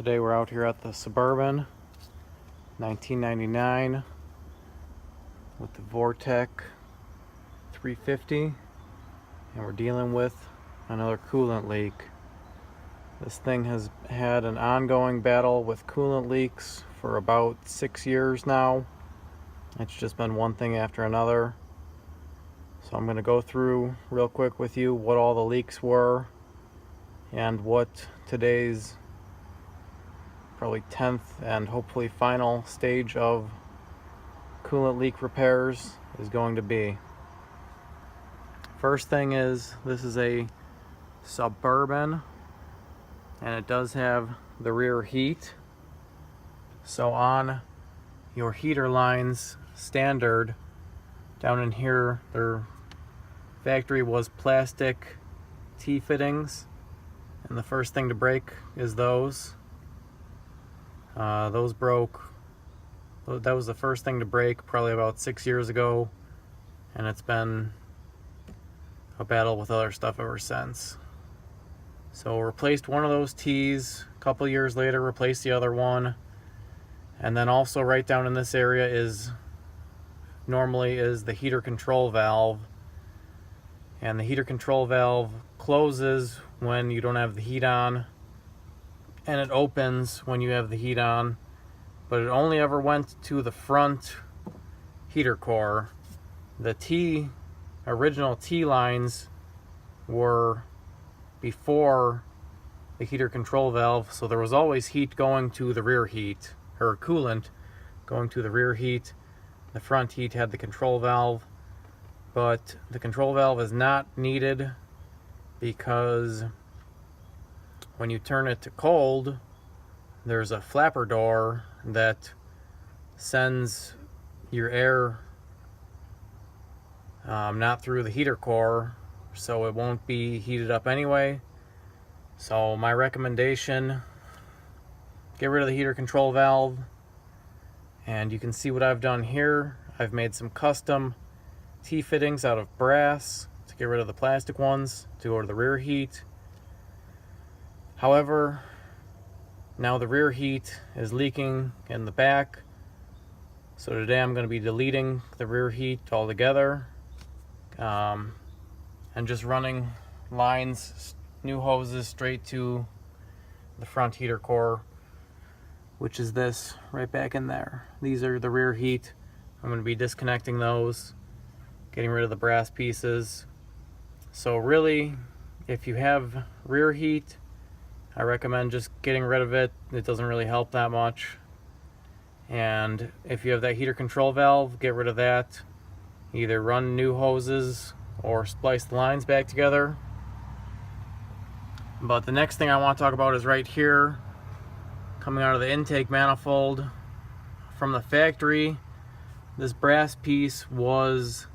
Today we're out here at the Suburban 1999 with the Vortec 350, and we're dealing with another coolant leak. This thing has had an ongoing battle with coolant leaks for about 6 years now. It's just been one thing after another. So I'm going to go through real quick with you what all the leaks were and what today's probably 10th and hopefully final stage of coolant leak repairs is going to be. First thing is, this is a Suburban and it does have the rear heat. So on your heater lines standard, down in here, their factory was plastic T-fittings, and the first thing to break is those. Those broke. That was the first thing to break probably about 6 years ago, and it's been a battle with other stuff ever since. So replaced one of those T's, a couple years later replaced the other one, and then also right down in this area is the heater control valve, and the heater control valve closes when you don't have the heat on, and it opens when you have the heat on, but it only ever went to the front heater core. The original T lines were before the heater control valve, so there was always heat going to the rear heat, or coolant going to the rear heat. The front heat had the control valve, but the control valve is not needed because when you turn it to cold, there's a flapper door that sends your air not through the heater core, so it won't be heated up anyway. So my recommendation, get rid of the heater control valve, and you can see what I've done here. I've made some custom T-fittings out of brass to get rid of the plastic ones to go to the rear heat. However, now the rear heat is leaking in the back, so today I'm going to be deleting the rear heat altogether, and just running lines, new hoses straight to the front heater core, which is this right back in there. These are the rear heat. I'm going to be disconnecting those, getting rid of the brass pieces. So really, if you have rear heat, I recommend just getting rid of it. It doesn't really help that much. And if you have that heater control valve, get rid of that. Either run new hoses or splice the lines back together. But the next thing I want to talk about is right here, coming out of the intake manifold from the factory. This brass piece was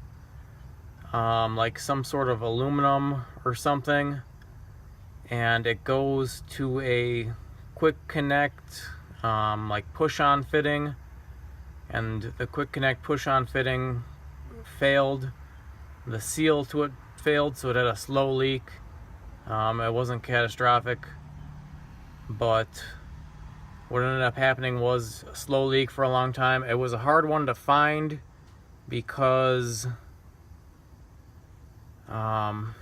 like some sort of aluminum or something, and it goes to a quick connect like push-on fitting, and the quick connect push-on fitting failed. The seal to it failed, so it had a slow leak. It wasn't catastrophic, but what ended up happening was a slow leak for a long time. It was a hard one to find because I'm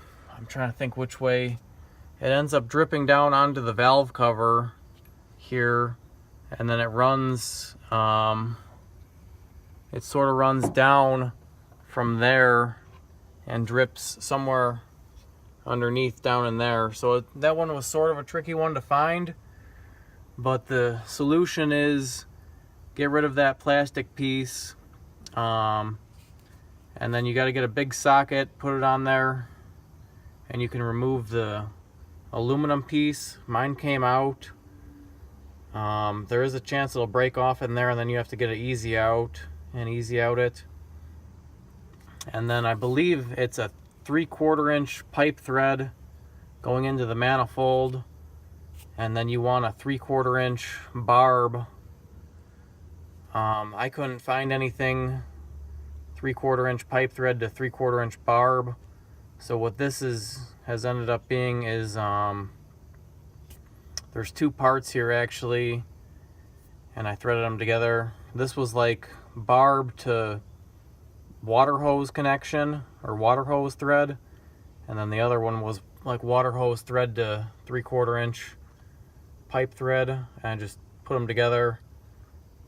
trying to think which way. It ends up dripping down onto the valve cover here, and then it runs, it sort of runs down from there and drips somewhere underneath down in there. So that one was sort of a tricky one to find, but the solution is get rid of that plastic piece, and then you got to get a big socket, put it on there, and you can remove the aluminum piece. Mine came out. There is a chance it'll break off in there, and then you have to get it easy out it. And then I believe it's a 3/4 inch pipe thread going into the manifold, and then you want a 3/4 inch barb. I couldn't find anything 3/4 inch pipe thread to 3/4 inch barb. So what this has ended up being is There's two parts here actually, and I threaded them together. This was like barb to water hose connection, or water hose thread, and then the other one was like water hose thread to 3/4 inch pipe thread, and I just put them together,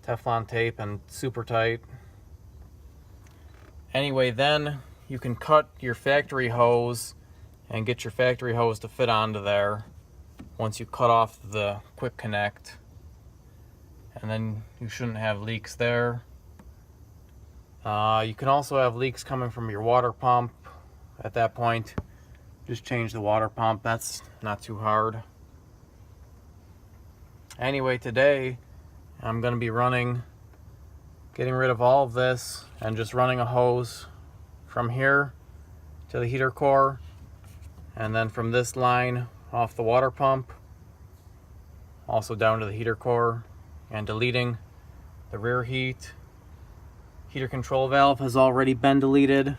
Teflon tape, and super tight. Anyway, then you can cut your factory hose and get your factory hose to fit onto there once you cut off the quick connect, and then you shouldn't have leaks there. You can also have leaks coming from your water pump. At that point, just change the water pump. That's not too hard. Anyway, today I'm going to be getting rid of all of this and just running a hose from here to the heater core, and then from this line off the water pump also down to the heater core, and deleting the rear heat. Heater control valve has already been deleted.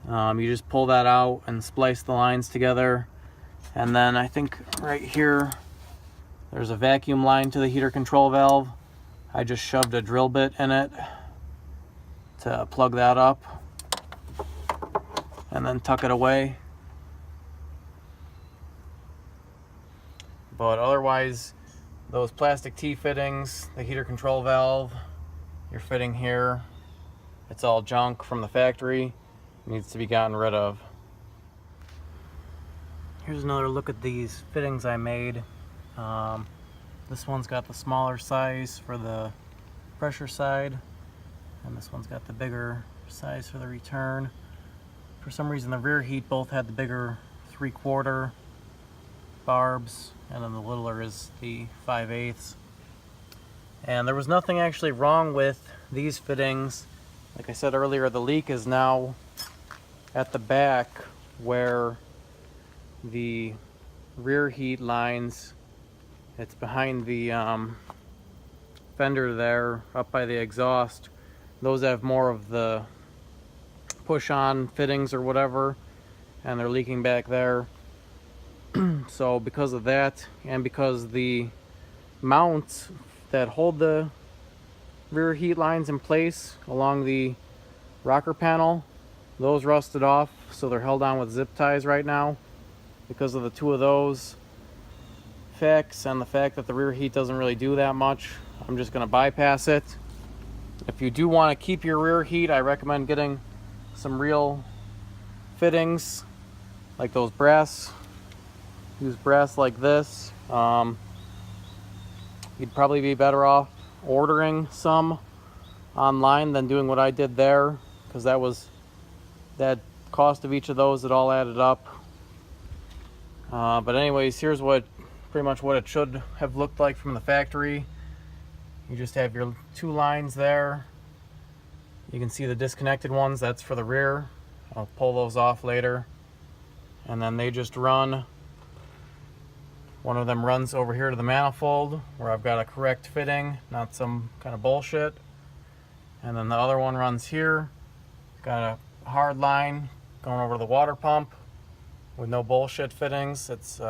You just pull that out and splice the lines together, and then I think right here there's a vacuum line to the heater control valve. I just shoved a drill bit in it to plug that up and then tuck it away. But otherwise, those plastic T-fittings, the heater control valve, your fitting here, it's all junk from the factory. It needs to be gotten rid of. Here's another look at these fittings I made. This one's got the smaller size for the pressure side, and this one's got the bigger size for the return. For some reason the rear heat both had the bigger 3/4 barbs, and then the littler is the 5/8. And there was nothing actually wrong with these fittings. Like I said earlier, the leak is now at the back where the rear heat lines. It's behind the fender there, up by the exhaust. Those have more of the push-on fittings or whatever, and they're leaking back there. So because of that, and because the mounts that hold the rear heat lines in place along the rocker panel, those rusted off, so they're held on with zip ties right now. Because of the two of those effects and the fact that the rear heat doesn't really do that much, I'm just going to bypass it. If you do want to keep your rear heat, I recommend getting some real fittings like those brass. Use brass like this. You'd probably be better off ordering some online than doing what I did there, because that cost of each of those, it all added up. But anyways, here's pretty much what it should have looked like from the factory. You just have your two lines there. You can see the disconnected ones, that's for the rear. I'll pull those off later. And then they just run. One of them runs over here to the manifold where I've got a correct fitting, not some kind of bullshit. And then the other one runs here. Got a hard line going over to the water pump with no bullshit fittings. It's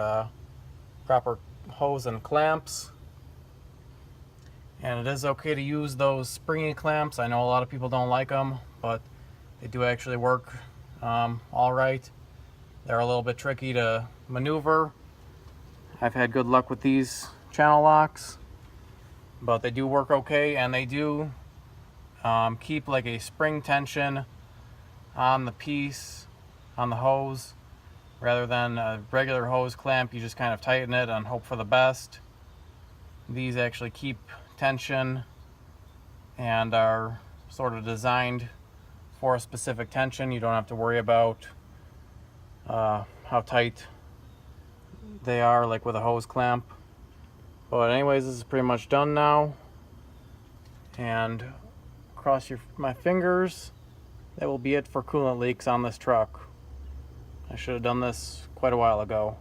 proper hose and clamps. And it is okay to use those springy clamps. I know a lot of people don't like them, but they do actually work all right. They're a little bit tricky to maneuver. I've had good luck with these channel locks, but they do work okay, and they do keep like a spring tension on the piece, on the hose, rather than a regular hose clamp. You just kind of tighten it and hope for the best. These actually keep tension and are sort of designed for a specific tension. You don't have to worry about how tight they are like with a hose clamp. But anyways, this is pretty much done now, and cross my fingers, that will be it for coolant leaks on this truck. I should have done this quite a while ago.